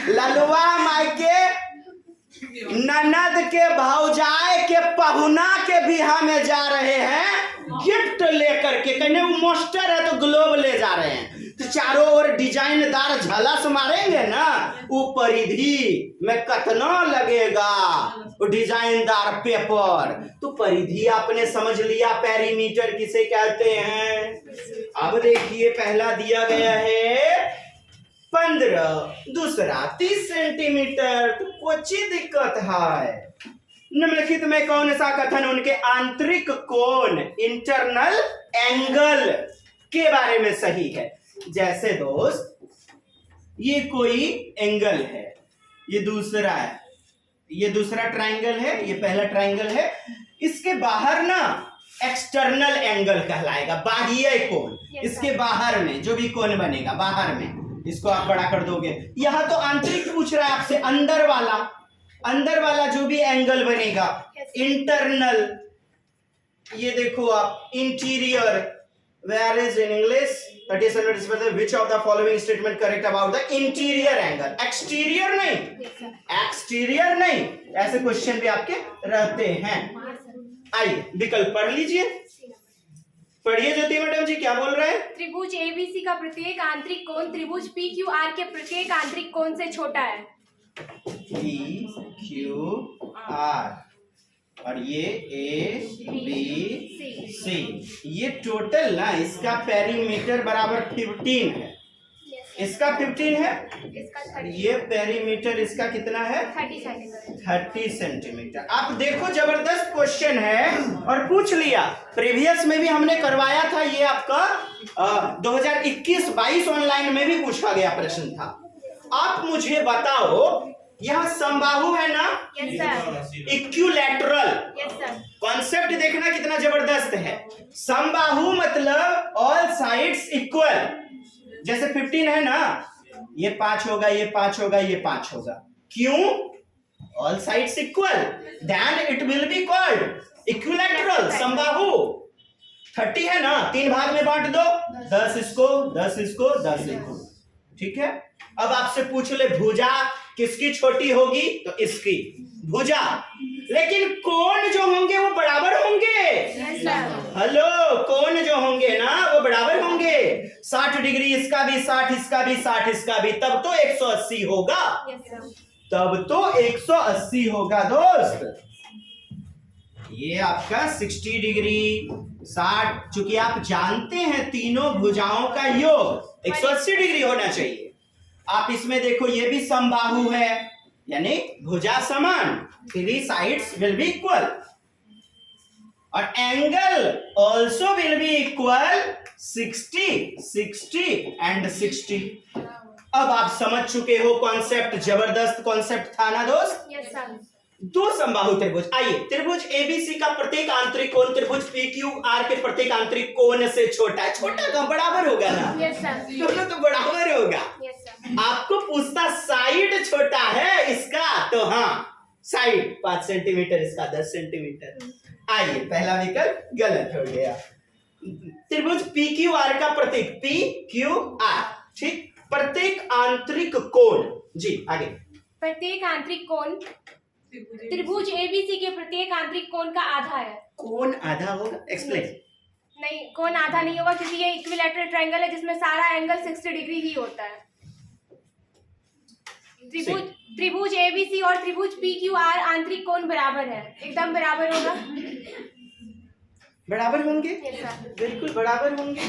ललुआ माई के ननद के भौजाए के पहुना के बिहा में जा रहे हैं गिफ्ट लेकर के, कहने वो मास्टर है तो ग्लोब ले जा रहे हैं, तो चारों ओर डिजाइनदार झलस मारेंगे ना, वो परिधि में कितना लगेगा वो डिजाइनदार पेपर। तो परिधि आपने समझ लिया, पेरीमीटर किसे कहते हैं। अब देखिए पहला दिया गया है 15, दूसरा 30 सेंटीमीटर। तो कुछ दिक्कत है। निम्नलिखित में कौन सा कथन उनके आंतरिक कोण इंटरनल एंगल के बारे में सही है? जैसे दोस्त, ये कोई एंगल है, ये दूसरा है, ये दूसरा ट्रायंगल है, ये पहला ट्रायंगल है। इसके बाहर ना एक्सटर्नल एंगल कहलाएगा, बाह्य कोण। इसके बाहर में जो भी कोण बनेगा, बाहर में, इसको आप बड़ा कर दोगे। यहां तो आंतरिक पूछ रहा है आपसे, अंदर वाला जो भी एंगल बनेगा इंटरनल। ये देखो आप, interior, where is in English 37 which of the following statement correct about the interior angle? Exterior नहीं, एक्सटीरियर नहीं, ऐसे क्वेश्चन भी आपके रहते हैं। आइए विकल्प पढ़ लीजिए, पढ़िए ज्योति मैडम जी क्या बोल रहे हैं। त्रिभुज एबीसी का प्रत्येक आंतरिक कोण त्रिभुज पीक्यूआर के प्रत्येक आंतरिक कोण से छोटा है। PQR और ये ABC, ये टोटल ना इसका पेरीमीटर बराबर 15 है, इसका 15 है, ये पेरीमीटर इसका कितना है 30 सेंटीमीटर। आप देखो जबरदस्त क्वेश्चन है और पूछ लिया। प्रीवियस में भी हमने करवाया था, ये आपका 2021-22 ऑनलाइन में भी पूछा गया प्रश्न था। आप मुझे बताओ, यहाँ समबाहु है ना, इक्विलैटरल, कॉन्सेप्ट देखना कितना जबरदस्त है। समबाहु मतलब ऑल साइड्स इक्वल। जैसे 15 है ना, ये 5 होगा, ये 5 होगा, ये 5 होगा। क्यों? All sides equal, then it will be called equilateral, समबाहु। 30 है ना, 3 भाग में बांट दो, 10 इसको, 10 इसको, 10 इसको, ठीक है। अब आपसे पूछ ले भुजा किसकी छोटी होगी, तो इसकी भुजा, लेकिन कोण जो होंगे वो बराबर होंगे। हेलो, कोण जो होंगे ना वो बराबर होंगे। 60 डिग्री इसका भी, 60 इसका भी, 60 इसका भी, तब तो 180 होगा, तब तो 180 होगा दोस्त। ये आपका 60 डिग्री 60, चूंकि आप जानते हैं तीनों भुजाओं का योग 180 डिग्री होना चाहिए। आप इसमें देखो, ये भी समबाहु है, यानी भुजा समान, 3 साइड्स विल बी इक्वल, और angle also will be equal 60, 60 and 60। अब आप समझ चुके हो कॉन्सेप्ट, जबरदस्त कॉन्सेप्ट था ना दोस्त। दो समबाहु त्रिभुज। आइए, त्रिभुज एबीसी का प्रत्येक आंतरिक कोण त्रिभुज पीक्यूआर के प्रत्येक आंतरिक कोण से छोटा है। छोटा का बराबर होगा ना, दोनों तो बराबर होगा। आपको पूछता साइड छोटा है इसका, तो हाँ साइड 5 सेंटीमीटर, इसका 10 सेंटीमीटर। आइए, पहला विकल्प गलत हो गया। त्रिभुज पीक्यूआर का प्रत्येक पीक्यूआर, ठीक, प्रत्येक आंतरिक कोण। जी आगे। प्रत्येक आंतरिक कोण त्रिभुज एबीसी के प्रत्येक आंतरिक कोण का आधा है। कोण आधा होगा, एक्सप्लेन। नहीं, कोण आधा नहीं होगा, क्योंकि ये इक्विलैटरल ट्रायंगल है जिसमें सारा एंगल 60 डिग्री ही होता है। त्रिभुज एबीसी और त्रिभुज पीक्यूआर आंतरिक कोण बराबर है, एकदम बराबर होगा। बराबर होंगे, बिल्कुल बराबर होंगे।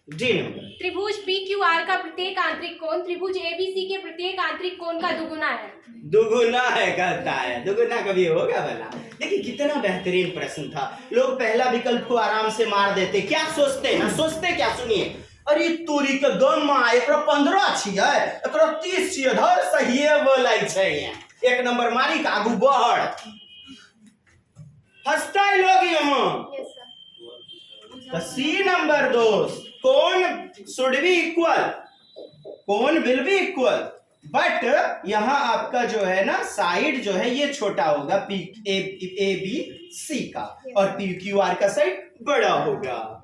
D number. त्रिभुज पीक्यूआर का प्रत्येक आंतरिक कोण त्रिभुज एबीसी के प्रत्येक आंतरिक कोण का दुगुना है। दुगुना है कहता है, दुगुना कभी होगा भला? देखिए कितना बेहतरीन प्रश्न था। लोग पहला विकल्प को आराम से मार देते। क्या सोचते ना, सोचते क्या, सुनिए। अरे तोरी के गम एकरा 15 छियै, एकरा 30 छियै, धर सही बोलै छै। एक नंबर मारी का आगू बढ़, हंसता है लोग यहाँ। तो सी नंबर दोस्त, कोण शुड बी इक्वल, कोण विल बी इक्वल, बट यहां आपका जो है ना साइड जो है ये छोटा होगा पी ए बी सी का, और पी क्यू आर का साइड बड़ा होगा।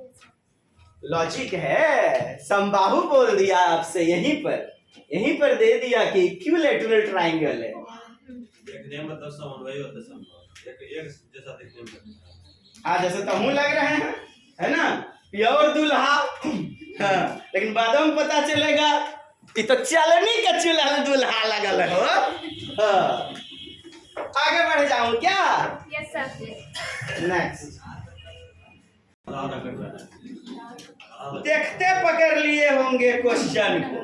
लॉजिक है, समबाहु बोल दिया आपसे, यहीं पर दे दिया कि इक्विलैटरल ट्रायंगल है। देखने में तो समन्वय होता है, समबाहु एक जैसा दिखने में। हाँ, जैसे तमु लग रहे हैं, है ना, प्योर दूल्हा। हाँ, लेकिन बाद में पता चलेगा ये तो चलनी का चूल्हा दूल्हा लगल हो। हाँ, आगे बढ़ जाऊं क्या? Yes sir. नेक्स्ट। आधा आधा कट रहा है। देखते पकड़ लिए होंगे क्वेश्चन को,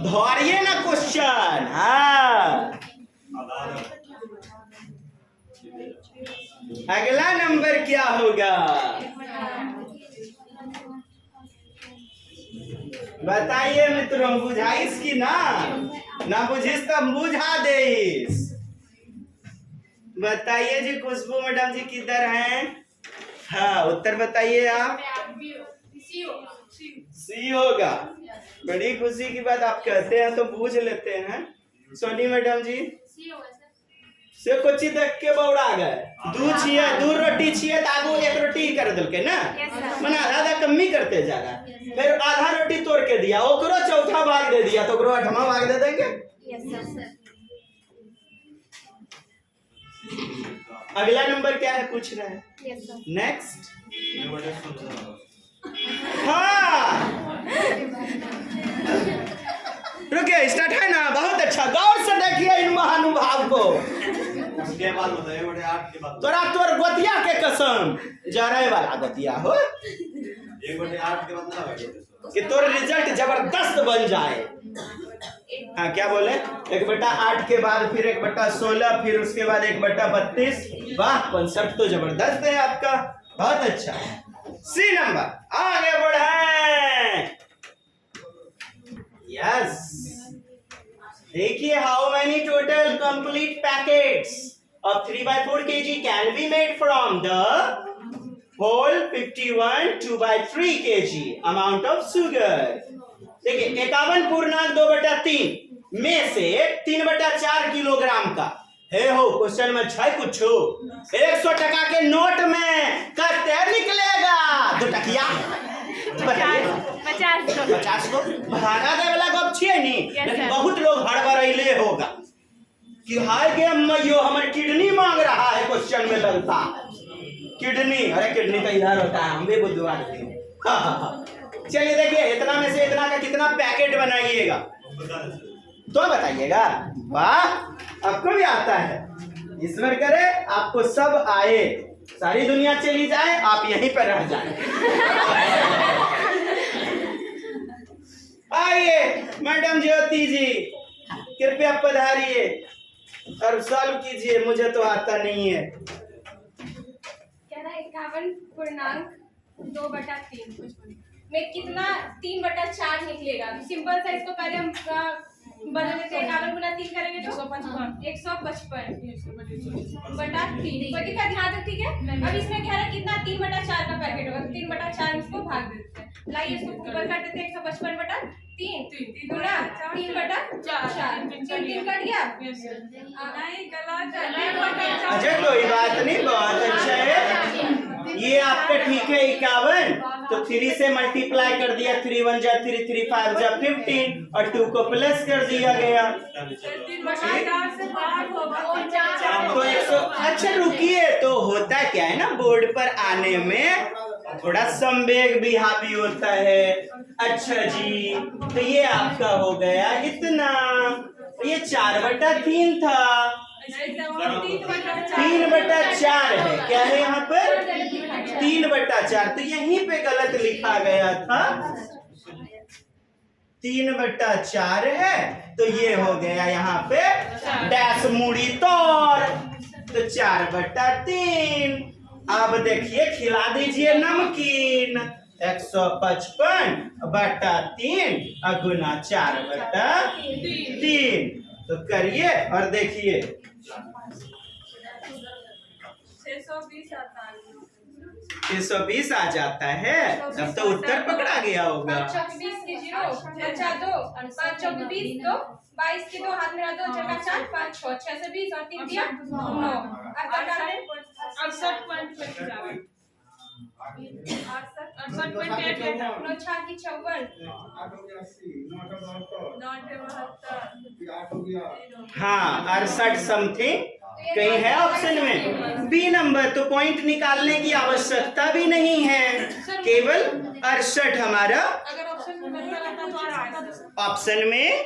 धोरिए ना क्वेश्चन। हाँ, आधा आधा अगला नंबर क्या होगा बताइए मित्रों, बुझाइस की ना बुझिस तब बुझा देइस। बताइए जी, खुशबू मैडम जी किधर हैं? हाँ, उत्तर बताइए आप। सी होगा। बड़ी खुशी की बात, आप कहते हैं तो बूझ लेते हैं। सोनी मैडम जी से कुछ देख के बौड़ा गए। दू रोटी छिए तो आगू एक रोटी कर दिलके ना, मने आधा आधा कमी करते जा रहा है। फिर आधा रोटी तोड़ के दिया, ओकरो चौथा भाग दे दिया, तो ओकरो आठवां भाग दे देंगे। अगला नंबर क्या है पूछ रहे हैं? नेक्स्ट। ये बड़े सुंदर हाँ, रुकिए, स्टार्ट है ना। बहुत अच्छा, गौर से देखिए इन महानुभाव को। उसके बाद बताइए बड़े 8 के बाद तोरा तोर गोतिया के कसम, जरे वाला गोतिया हो, एक बड़े 8 के बाद ना लगे कि तोर रिजल्ट जबरदस्त बन जाए। हाँ, क्या बोले? 1/8 के बाद फिर 1/16, फिर उसके बाद 1/32। वाह, कंसेप्ट तो जबरदस्त है आपका, बहुत अच्छा। सी नंबर, आगे बढ़े। यस, देखिए, how many total complete packets of 3/4 kg can be made from the whole 51 2/3 kg amount of sugar। देखिए, 51 पूर्णांक 2/3 में से 3/4 किलोग्राम का है हो। क्वेश्चन में छै कुछ 100 टका के नोट में कितने निकलेगा? 2 टकिया 50 को भागा दे वाला गप छिए नी। लेकिन बहुत लोग हड़बड़ाइले होगा कि हाय गे मैयो, हमारी किडनी मांग रहा है, क्वेश्चन में लगता किडनी। अरे किडनी तो इधर होता है, हम भी बुद्धवार थे। चलिए देखिए, इतना में से इतना का कितना पैकेट बनाइएगा तो बताइएगा। वाह, आपको भी आता है। ईश्वर करे आपको सब आए, सारी दुनिया चली जाए, आप यहीं पर रह जाए। आइए मैडम ज्योति जी, कृपया पधारिए और सॉल्व कीजिए, मुझे तो आता नहीं है। क्या था 51 पूर्णांक 2/3 में कितना 3/4 निकलेगा? सिंपल सा इसको पहले हम बदल देते हैं। 51 गुना 3 करेंगे तो 155/3। बटी का ध्यान रख, ठीक है। अब इसमें क्या है, कितना 3/4 का पैकेट होगा, 3/4 इसको भाग देते हैं। लाइए इसको ऊपर कर देते हैं, 155/3 गुना 3/4। 3 कट गया। नहीं, गलत। अच्छा, कोई बात नहीं, बहुत अच्छा है। ये आपका ठीक है 51, तो 3 से मल्टीप्लाई कर दिया, 3 1 जा 3, 3 5 जा 15 और 2 को प्लस कर दिया गया। तो 100। अच्छा रुकिए, तो होता क्या है ना, बोर्ड पर आने में थोड़ा संवेग भी हावी होता है। अच्छा जी, तो ये आपका हो गया इतना, ये 4/3 था, 3/4 है। क्या है यहाँ पर? 3/4, तो यहीं पे गलत लिखा गया था, 3/4 है, तो ये हो गया यहाँ पे डैश मुड़ी तोड़, तो 4/3। अब देखिए, खिला दीजिए नमकीन। 155/3 गुना 4/3, तो करिए और देखिए 620 आ जाता है। अब तो उत्तर पकड़ा गया होगा। 520 की 0, अच्छा 2, 520 2, 22 के 2 हाथ में 2 चक्का 4, 5 6, 620 और 3 दिया 9। अब क्या डाल दें? 68.58 9 6 की 54। हाँ, 68 समथिंग कहीं है ऑप्शन में। बी नंबर, तो पॉइंट निकालने की आवश्यकता भी नहीं है, केवल 68 हमारा ऑप्शन में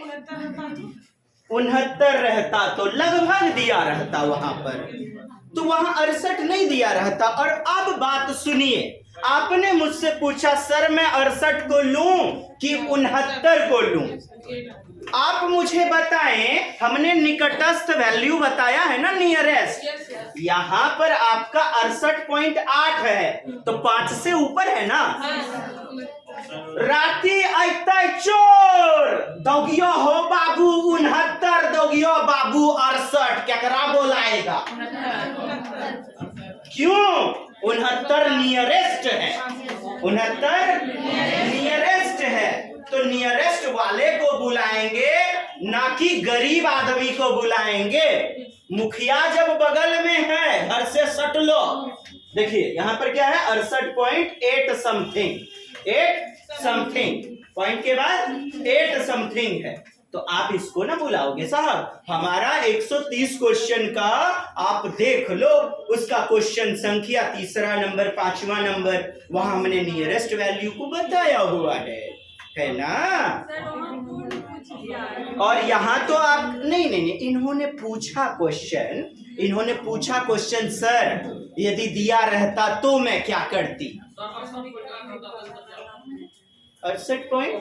69 रहता तो लगभग दिया रहता वहां पर, तो वहां 68 नहीं दिया रहता। और अब बात सुनिए, आपने मुझसे पूछा सर मैं 68 को लूं कि 69 को लूं। आप मुझे बताएं, हमने निकटस्थ वैल्यू बताया है ना, नियरेस्ट। यहाँ पर आपका 68.8 है, तो 5 से ऊपर है ना। राती आइता चोर दौगियो हो बाबू 69, दौगियो बाबू 68, केकरा बोलाएगा? क्यों? 69 नियरेस्ट है, 69 नियरेस्ट है, तो नियरेस्ट वाले को बुलाएंगे, ना कि गरीब आदमी को बुलाएंगे। मुखिया जब बगल में है, घर से सट लो। देखिए यहाँ पर क्या है, 68.8 समथिंग, 8 समथिंग, पॉइंट के बाद 8 समथिंग है, तो आप इसको ना बुलाओगे साहब। हमारा 130 क्वेश्चन का आप देख लो, उसका क्वेश्चन संख्या 3रा नंबर, 5वां नंबर, वहां हमने नियरेस्ट वैल्यू को बताया हुआ है ना। और यहाँ तो आप नहीं, इन्होंने पूछा क्वेश्चन, सर यदि दिया रहता तो मैं क्या करती। 68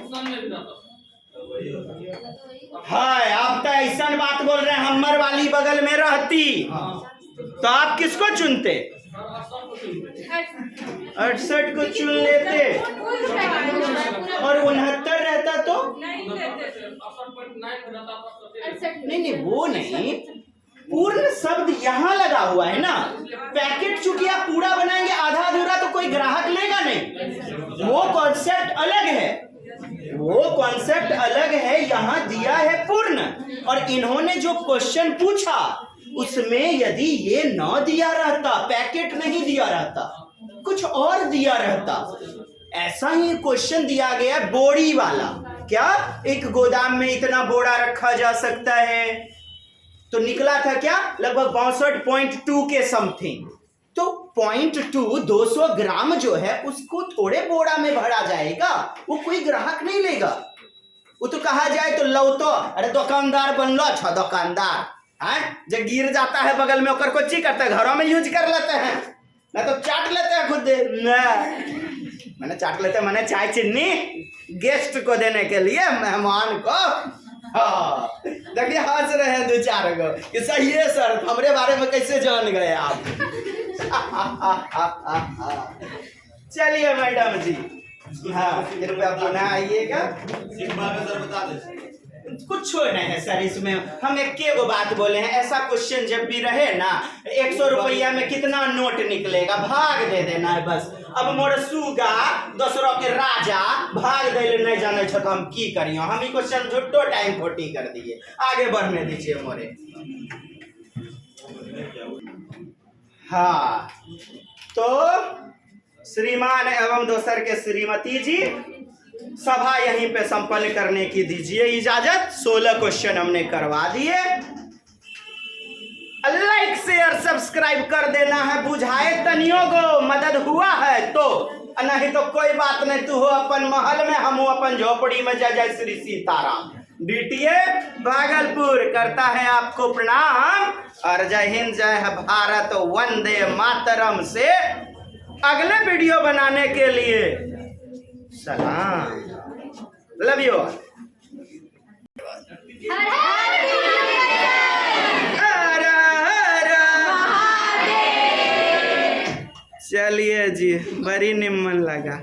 हाय, आप तो ऐसा बात बोल रहे हैं, हमर वाली बगल में रहती तो आप किसको चुनते? 68 को चुन लेते, और 69 रहता तो नहीं, वो नहीं, पूर्ण शब्द यहाँ लगा हुआ है ना। पैकेट चूंकि आप पूरा बनाएंगे, आधा अधूरा तो कोई ग्राहक लेगा नहीं, वो कॉन्सेप्ट अलग है, यहाँ दिया है पूर्ण। और इन्होंने जो क्वेश्चन पूछा उसमें यदि ये न दिया रहता, पैकेट नहीं दिया रहता, कुछ और दिया रहता, ऐसा ही क्वेश्चन दिया गया बोरी वाला, क्या एक गोदाम में इतना बोरा रखा जा सकता है, तो निकला था क्या, लगभग 62.2 के समथिंग। तो 0.2 200 ग्राम जो है उसको थोड़े बोरा में भरा जाएगा, वो कोई ग्राहक नहीं लेगा। वो तो कहा जाए तो लो तो, अरे दुकानदार बन लो, अच्छा दुकानदार है, जो गिर जाता है बगल में ओकर कोची करते हैं, घरों में यूज कर लेते हैं, ना तो चाट लेते हैं खुद। मैंने चाट लेते, मैंने चाय चीनी गेस्ट को देने के लिए, मेहमान को। हाँ देखिए हंस रहे हैं 2-4 गो कि सही है सर, हमारे बारे में कैसे जान गए आप। चलिए मैडम जी, हाँ कृपया पुनः आइएगा। कुछ नहीं है सर, इसमें हम एक बात बोले हैं, ऐसा क्वेश्चन जब भी रहे ना, 100 रुपया में कितना नोट निकलेगा, भाग दे देना है बस। अब मोर सुगा दोसरों के राजा भाग दे नहीं जाने छो, तो हम की करियो, हम ही क्वेश्चन झुट्टो टाइम खोटी कर दिए, आगे बढ़ने दीजिए मोरे। हाँ तो श्रीमान एवं दोसर के श्रीमती जी, सभा यहीं पे संपन्न करने की दीजिए इजाजत। 16 क्वेश्चन हमने करवा दिए। लाइक शेयर सब्सक्राइब कर देना है, बुझाए तनियों को मदद हुआ है तो, नहीं तो कोई बात नहीं, तू हो अपन महल में, हम अपन झोपड़ी में। जय जय श्री सीताराम। डीटीए भागलपुर करता है आपको प्रणाम, और जय हिंद, जय भारत, वंदे मातरम से अगले वीडियो बनाने के लिए सलाम, लव यू। चलिए जी, बड़ी निम्न लगा।